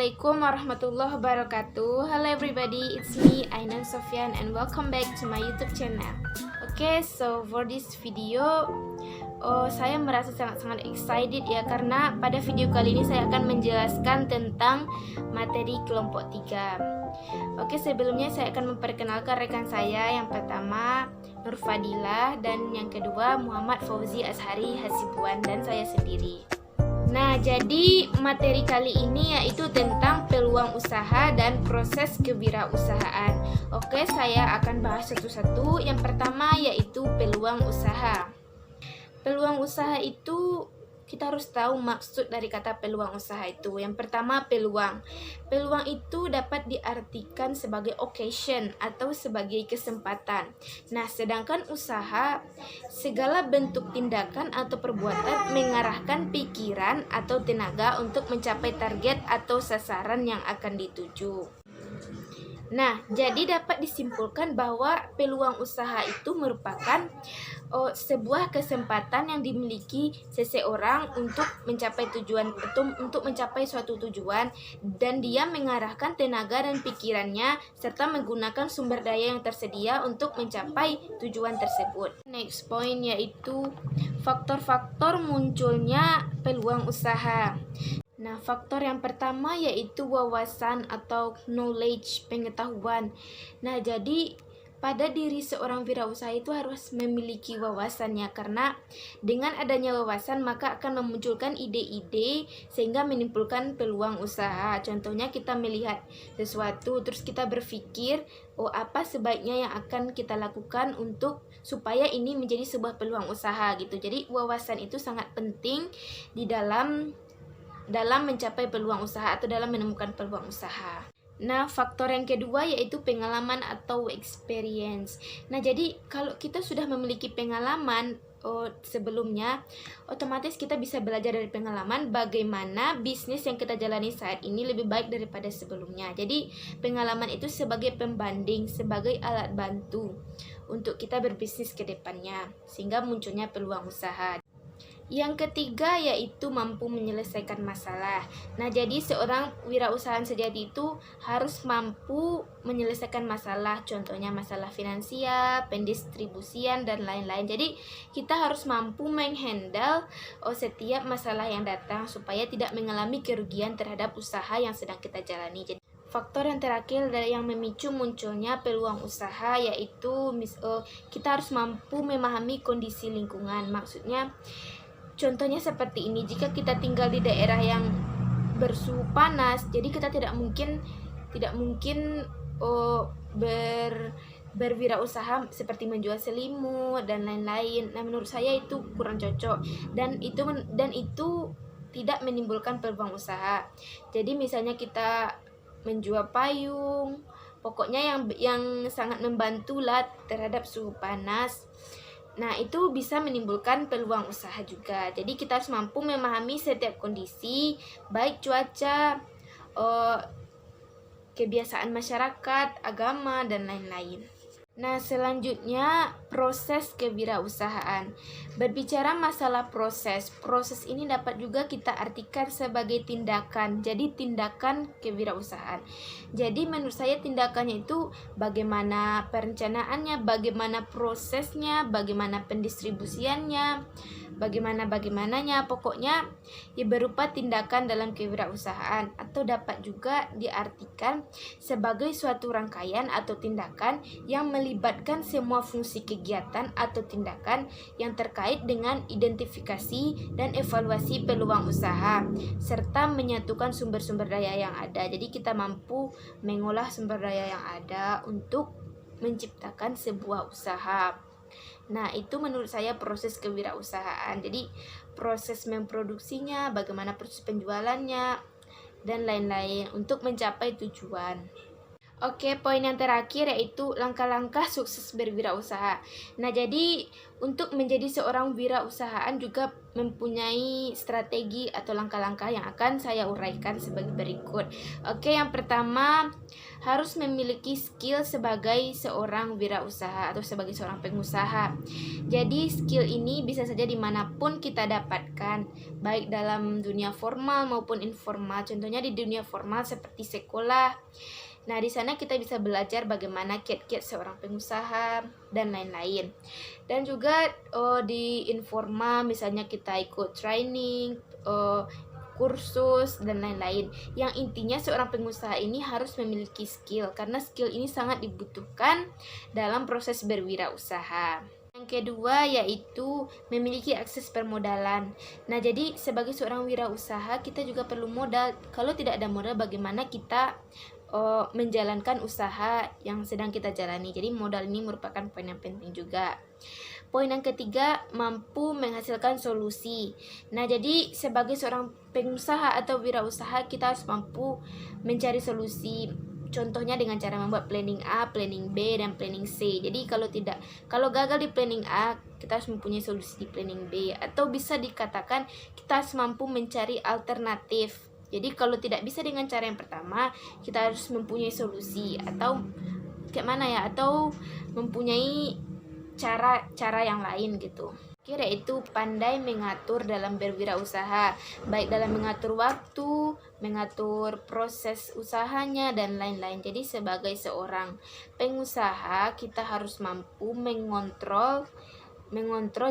Assalamualaikum warahmatullahi wabarakatuh. Hello everybody, it's me Ainan Sofyan and welcome back to my YouTube channel. Okay, so for this video saya merasa sangat-sangat excited ya, karena pada video kali ini saya akan menjelaskan tentang materi kelompok 3. Oke, sebelumnya saya akan memperkenalkan rekan saya. Yang pertama Nur Fadilah, dan yang kedua Muhammad Fauzi Ashari Hasibuan, dan saya sendiri. Nah, jadi materi kali ini yaitu tentang peluang usaha dan proses kewirausahaan. Oke, saya akan bahas satu-satu. Yang pertama yaitu peluang usaha. Peluang usaha itu kita harus tahu maksud dari kata peluang usaha itu. Yang pertama, peluang. Peluang itu dapat diartikan sebagai occasion atau sebagai kesempatan. Nah, sedangkan usaha, segala bentuk tindakan atau perbuatan mengarahkan pikiran atau tenaga untuk mencapai target atau sasaran yang akan dituju. Nah, jadi dapat disimpulkan bahwa peluang usaha itu merupakan sebuah kesempatan yang dimiliki seseorang untuk mencapai tujuan, untuk mencapai suatu tujuan, dan dia mengarahkan tenaga dan pikirannya serta menggunakan sumber daya yang tersedia untuk mencapai tujuan tersebut. Next point yaitu faktor-faktor munculnya peluang usaha. Nah, faktor yang pertama yaitu wawasan atau knowledge, pengetahuan. Nah, jadi pada diri seorang wirausaha itu harus memiliki wawasannya, karena dengan adanya wawasan maka akan memunculkan ide-ide sehingga menimbulkan peluang usaha. Contohnya kita melihat sesuatu terus kita berpikir, apa sebaiknya yang akan kita lakukan untuk supaya ini menjadi sebuah peluang usaha gitu. Jadi wawasan itu sangat penting di dalam mencapai peluang usaha atau dalam menemukan peluang usaha. Nah, faktor yang kedua yaitu pengalaman atau experience. Nah, jadi kalau kita sudah memiliki pengalaman sebelumnya, otomatis kita bisa belajar dari pengalaman bagaimana bisnis yang kita jalani saat ini lebih baik daripada sebelumnya. Jadi, pengalaman itu sebagai pembanding, sebagai alat bantu untuk kita berbisnis ke depannya, sehingga munculnya peluang usaha. Yang ketiga yaitu mampu menyelesaikan masalah. Nah, jadi seorang wirausahaan sejati itu harus mampu menyelesaikan masalah, contohnya masalah finansial, pendistribusian, dan lain-lain. Jadi kita harus mampu menghandle setiap masalah yang datang supaya tidak mengalami kerugian terhadap usaha yang sedang kita jalani. Jadi faktor yang terakhir yang memicu munculnya peluang usaha yaitu kita harus mampu memahami kondisi lingkungan. Maksudnya, contohnya seperti ini, jika kita tinggal di daerah yang bersuhu panas, jadi kita tidak mungkin berwirausaha seperti menjual selimut dan lain-lain. Nah, menurut saya itu kurang cocok dan itu tidak menimbulkan peluang usaha. Jadi misalnya kita menjual payung, pokoknya yang sangat membantu lah terhadap suhu panas. Nah, itu bisa menimbulkan peluang usaha juga. Jadi kita harus mampu memahami setiap kondisi, baik cuaca, kebiasaan masyarakat, agama, dan lain-lain. Nah, selanjutnya proses kewirausahaan. Berbicara masalah proses ini dapat juga kita artikan sebagai tindakan. Jadi tindakan kewirausahaan. Jadi menurut saya tindakannya itu bagaimana perencanaannya, bagaimana prosesnya, bagaimana pendistribusiannya, bagaimananya, pokoknya ya berupa tindakan dalam kewirausahaan, atau dapat juga diartikan sebagai suatu rangkaian atau tindakan yang melibatkan semua fungsi kegiatan atau tindakan yang terkait dengan identifikasi dan evaluasi peluang usaha serta menyatukan sumber-sumber daya yang ada. Jadi kita mampu mengolah sumber daya yang ada untuk menciptakan sebuah usaha. Nah, itu menurut saya proses kewirausahaan. Jadi proses memproduksinya, bagaimana proses penjualannya, dan lain-lain untuk mencapai tujuan. Oke, poin yang terakhir yaitu langkah-langkah sukses berwirausaha. Nah, jadi Untuk menjadi seorang wirausahaan juga mempunyai strategi atau langkah-langkah yang akan saya uraikan sebagai berikut. Oke, yang pertama harus memiliki skill sebagai seorang wirausaha atau sebagai seorang pengusaha. Jadi skill ini bisa saja dimanapun kita dapatkan, baik dalam dunia formal maupun informal. Contohnya di dunia formal seperti sekolah. Nah, di sana kita bisa belajar bagaimana kiat-kiat seorang pengusaha dan lain-lain. Dan juga di informal misalnya kita ikut training, kursus dan lain-lain. Yang intinya seorang pengusaha ini harus memiliki skill karena skill ini sangat dibutuhkan dalam proses berwirausaha. Yang kedua yaitu memiliki akses permodalan. Nah, jadi sebagai seorang wirausaha kita juga perlu modal. Kalau tidak ada modal, bagaimana kita menjalankan usaha yang sedang kita jalani. Jadi modal ini merupakan poin yang penting juga. Poin yang ketiga, mampu menghasilkan solusi. Nah, jadi sebagai seorang pengusaha atau wirausaha kita harus mampu mencari solusi. Contohnya dengan cara membuat planning A, planning B, dan planning C. Jadi kalau gagal di planning A, kita harus mempunyai solusi di planning B. Atau bisa dikatakan kita harus mampu mencari alternatif. Jadi kalau tidak bisa dengan cara yang pertama, kita harus mempunyai solusi atau kayak mana ya, atau mempunyai cara yang lain gitu. Yaitu pandai mengatur dalam berwirausaha, baik dalam mengatur waktu, mengatur proses usahanya dan lain-lain. Jadi sebagai seorang pengusaha kita harus mampu mengontrol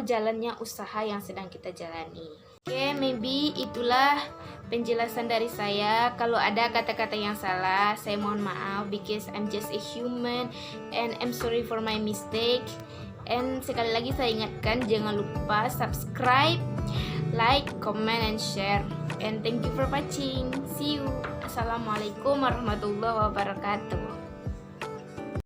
jalannya usaha yang sedang kita jalani. Oke, maybe itulah penjelasan dari saya. Kalau ada kata-kata yang salah, saya mohon maaf because I'm just a human and I'm sorry for my mistake. And sekali lagi saya ingatkan, jangan lupa subscribe, like, comment, and share. And thank you for watching. See you. Assalamualaikum warahmatullahi wabarakatuh.